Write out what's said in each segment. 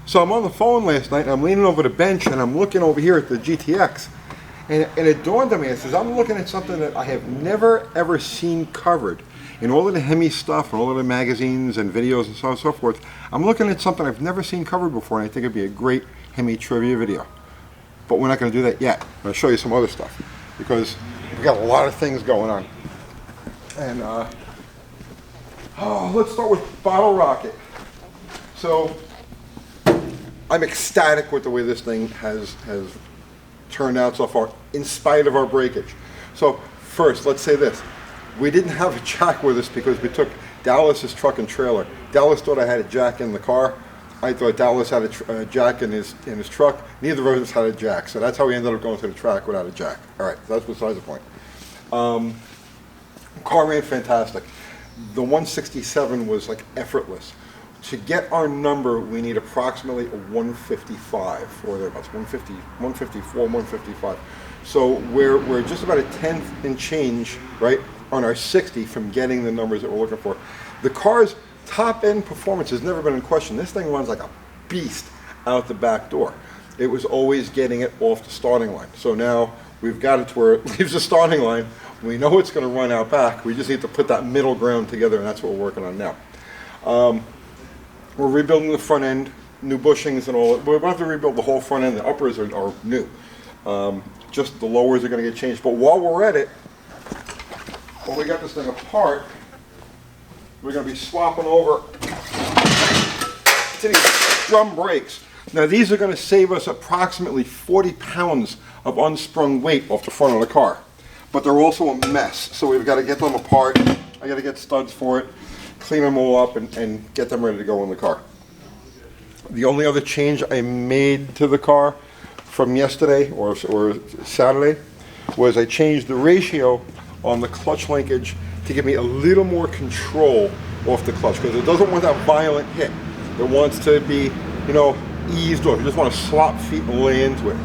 So I'm on the phone last night, and I'm leaning over the bench, and I'm looking over here at the GTX, and it dawned on me, it says, I'm looking at something that I have never, ever seen covered. In all of the Hemi stuff, and all of the magazines and videos and so on and so forth, I'm looking at something I've never seen covered before, and I think it'd be a great Hemi trivia video. But we're not going to do that yet. I'm going to show you some other stuff, because we've got a lot of things going on. And, let's start with Bottle Rocket. So, I'm ecstatic with the way this thing has turned out so far, in spite of our breakage. So first, let's say this. We didn't have a jack with us because we took Dallas's truck and trailer. Dallas thought I had a jack in the car. I thought Dallas had a jack in his truck. Neither of us had a jack, so that's how we ended up going to the track without a jack. All right, that's besides the point. Car ran fantastic. The 167 was like effortless. To get our number, we need approximately a 155 or thereabouts, 154, 155. So we're just about a tenth and change, right, on our 60 from getting the numbers that we're looking for. The car's top-end performance has never been in question. This thing runs like a beast out the back door. It was always getting it off the starting line. So now we've got it to where it leaves the starting line. We know it's going to run out back. We just need to put that middle ground together, and that's what we're working on now. We're rebuilding the front end, new bushings and all. We're about to rebuild the whole front end. The uppers are new. Just the lowers are going to get changed. But while we're at it, while we got this thing apart, we're going to be swapping over to these drum brakes. Now these are going to save us approximately 40 pounds of unsprung weight off the front of the car. But they're also a mess, so we've got to get them apart. I got to get studs for it, clean them all up, and get them ready to go in the car. The only other change I made to the car from yesterday or Saturday was I changed the ratio on the clutch linkage to give me a little more control off the clutch, because it doesn't want that violent hit. It wants to be, eased off. You just want to slop feet and lay into it,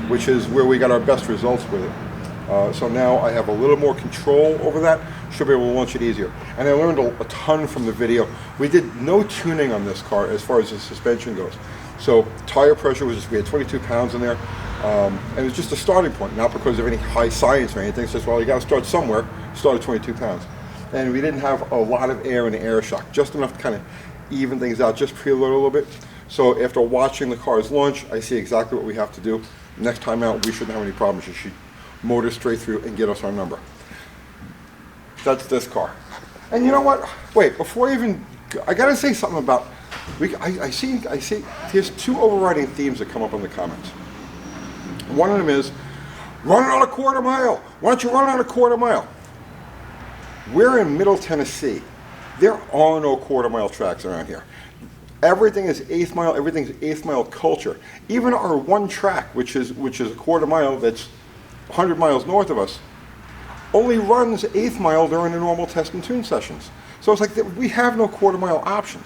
which is where we got our best results with it. So now I have a little more control over that. Should be able to launch it easier. And I learned a ton from the video. We did no tuning on this car as far as the suspension goes. So tire pressure was just, we had 22 pounds in there. And it was just a starting point, not because of any high science or anything. It's just, well, you got to start somewhere. Start at 22 pounds. And we didn't have a lot of air in the air shock, just enough to kind of even things out, just preload a little bit. So after watching the car's launch, I see exactly what we have to do. Next time out, we shouldn't have any problems. You should motor straight through and get us our number. That's this car. And you know what? Wait, before I even, I gotta say something about, I see, there's two overriding themes that come up in the comments. One of them is, running on a quarter mile. Why don't you run on a quarter mile? We're in Middle Tennessee. There are no quarter mile tracks around here. Everything is eighth mile, everything's eighth mile culture. Even our one track, which is a quarter mile that's 100 miles north of us, only runs eighth mile during the normal test and tune sessions. So it's like we have no quarter mile options.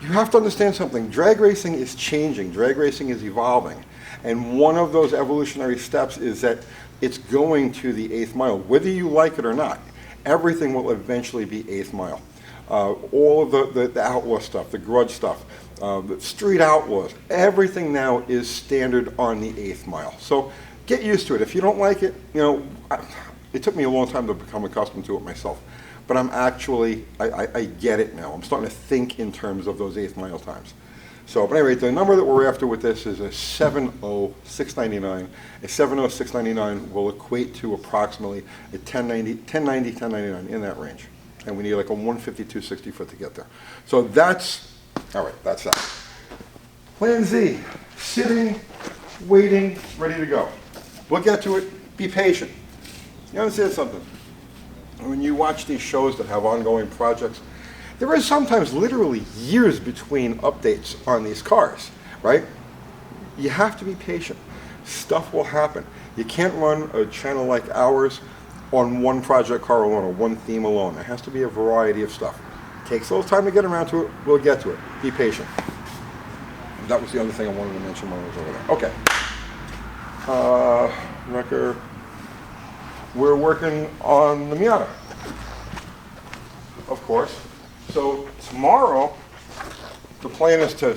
You have to understand something. Drag racing is changing. Drag racing is evolving. And one of those evolutionary steps is that it's going to the eighth mile, whether you like it or not. Everything will eventually be eighth mile. All of the outlaw stuff, the grudge stuff, the street outlaws, everything now is standard on the eighth mile. So get used to it. If you don't like it, it took me a long time to become accustomed to it myself. But I'm actually, I get it now. I'm starting to think in terms of those eighth mile times. So, but anyway, the number that we're after with this is a 70699. A 70699 will equate to approximately a 1099 in that range. And we need like a 152.60 foot to get there. So that's, all right, that's that. Plan Z, sitting, waiting, ready to go. We'll get to it, be patient. You understand something? When you watch these shows that have ongoing projects, there is sometimes literally years between updates on these cars, right? You have to be patient. Stuff will happen. You can't run a channel like ours on one project car alone or one theme alone. There has to be a variety of stuff. It takes a little time to get around to it. We'll get to it. Be patient. That was the other thing I wanted to mention when I was over there. Okay. Wrecker. We're working on the Miata, of course. So tomorrow, the plan is to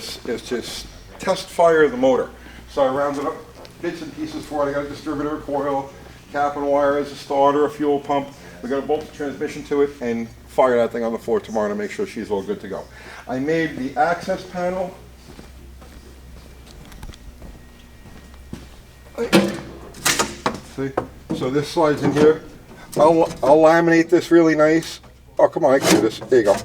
test fire the motor. So I rounded up bits and pieces for it. I got a distributor coil, cap and wires, a starter, a fuel pump. We're going to bolt the transmission to it and fire that thing on the floor tomorrow to make sure she's all good to go. I made the access panel. See? So this slides in here. I'll laminate this really nice. Oh, come on, I can do this. There you go.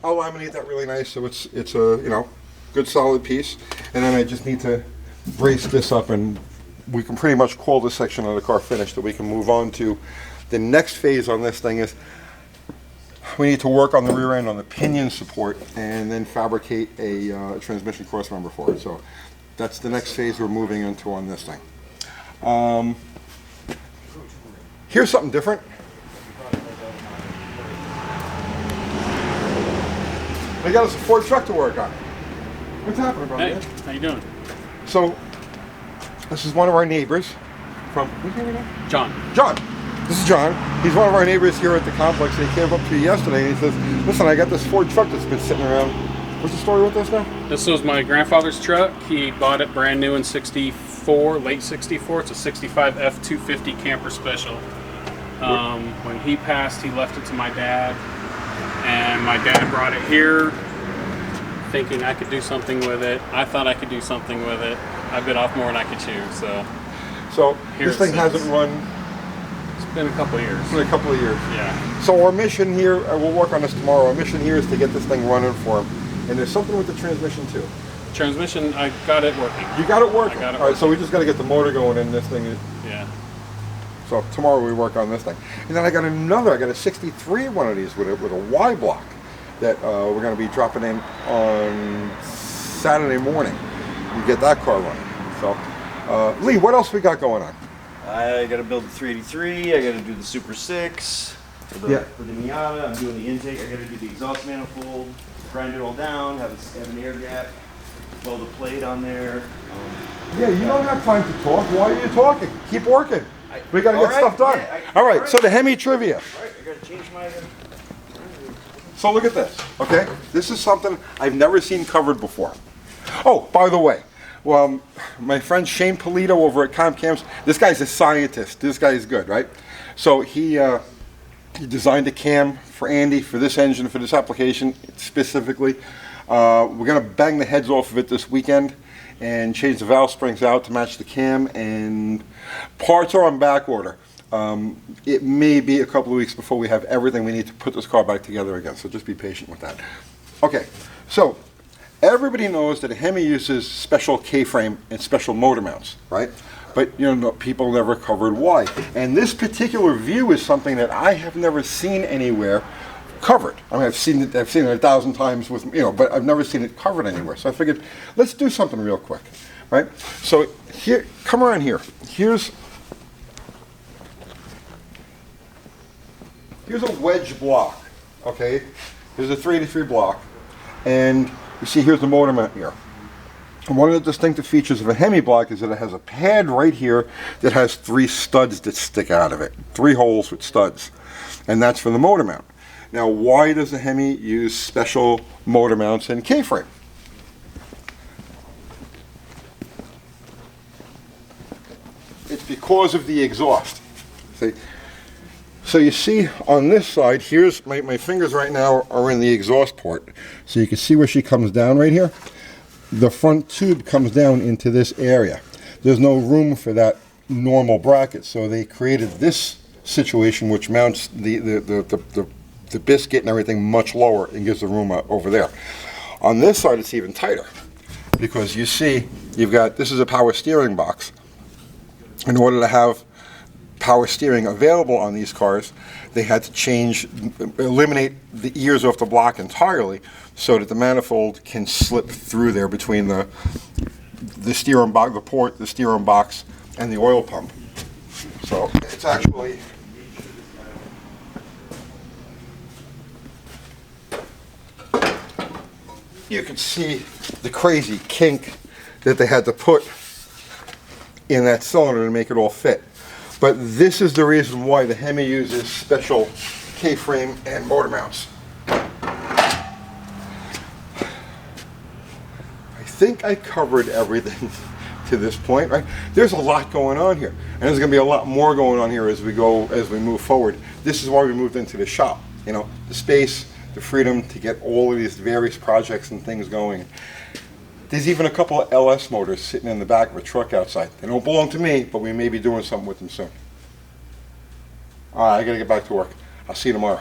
I'll laminate that really nice so it's a, you know, good solid piece. And then I just need to brace this up, and we can pretty much call this section of the car finished, that we can move on to the next phase on this thing. Is we need to work on the rear end on the pinion support and then fabricate a transmission cross member for it. So that's the next phase we're moving into on this thing. Here's something different. They got us a Ford truck to work on. What's happening, brother? Hey, how you doing? So, this is one of our neighbors from, who's your name? John. John. This is John. He's one of our neighbors here at the complex. He came up to you yesterday and he says, listen, I got this Ford truck that's been sitting around. What's the story with this now? This was my grandfather's truck. He bought it brand new in '64, late '64. It's a '65 F250 camper special. When he passed, he left it to my dad. And my dad brought it here thinking I could do something with it. I thought I could do something with it. I bit off more than I could chew, So this thing hasn't run. It's been a couple of years. It's been a couple of years. Yeah. So our mission here, we'll work on this tomorrow. Our mission here is to get this thing running for him. And there's something with the transmission too. Transmission, I got it working. You got it working? I got it All right, so we just got to get the motor going in this thing. Yeah. So tomorrow we work on this thing. And then I got a 63 one of these with a Y block that we're going to be dropping in on Saturday morning. You get that car running. So, Lee, what else we got going on? I got to build the 383. I got to do the Super 6 for the Miata. I'm doing the intake. I got to do the exhaust manifold, grind it all down, have an air gap, weld a plate on there. Yeah, you don't have time to talk. Why are you talking? Keep working. We got to get stuff done. Yeah, all right, so the Hemi trivia. All right, I got to change my... So look at this, okay? This is something I've never seen covered before. Oh, by the way, well, my friend Shane Polito over at CompCams, this guy's a scientist. This guy is good, right? So he designed a cam for Andy for this engine, for this application specifically. We're going to bang the heads off of it this weekend and change the valve springs out to match the cam, and parts are on back order. It may be a couple of weeks before we have everything we need to put this car back together again, so just be patient with that. Okay, so everybody knows that a Hemi uses special K-frame and special motor mounts, right? But you know, people never covered why. And this particular view is something that I have never seen anywhere covered. I mean, I've seen it 1,000 times with, you know, but I've never seen it covered anywhere. So I figured, let's do something real quick, right? So here, come around here. Here's a wedge block, okay? Here's a 383 block, and you see here's the motor mount here. And one of the distinctive features of a Hemi block is that it has a pad right here that has 3 studs that stick out of it, 3 holes with studs, and that's for the motor mount. Now, why does a Hemi use special motor mounts and K-frame? It's because of the exhaust. See? So you see on this side, here's my fingers right now are in the exhaust port. So you can see where she comes down right here. The front tube comes down into this area. There's no room for that normal bracket, so they created this situation which mounts the biscuit and everything much lower and gives the room over there. On this side it's even tighter because you see you've got, this is a power steering box. In order to have power steering available on these cars, they had to eliminate the ears off the block entirely so that the manifold can slip through there between the steering box, the port, the steering box, and the oil pump. So it's actually, you can see the crazy kink that they had to put in that cylinder to make it all fit. But this is the reason why the Hemi uses special K-frame and motor mounts. think I covered everything to this point, right? There's a lot going on here, and there's going to be a lot more going on here as we move forward. This is why we moved into the shop. You know, the space, the freedom to get all of these various projects and things going. There's even a couple of LS motors sitting in the back of a truck outside. They don't belong to me, but we may be doing something with them soon. All right, I got to get back to work. I'll see you tomorrow.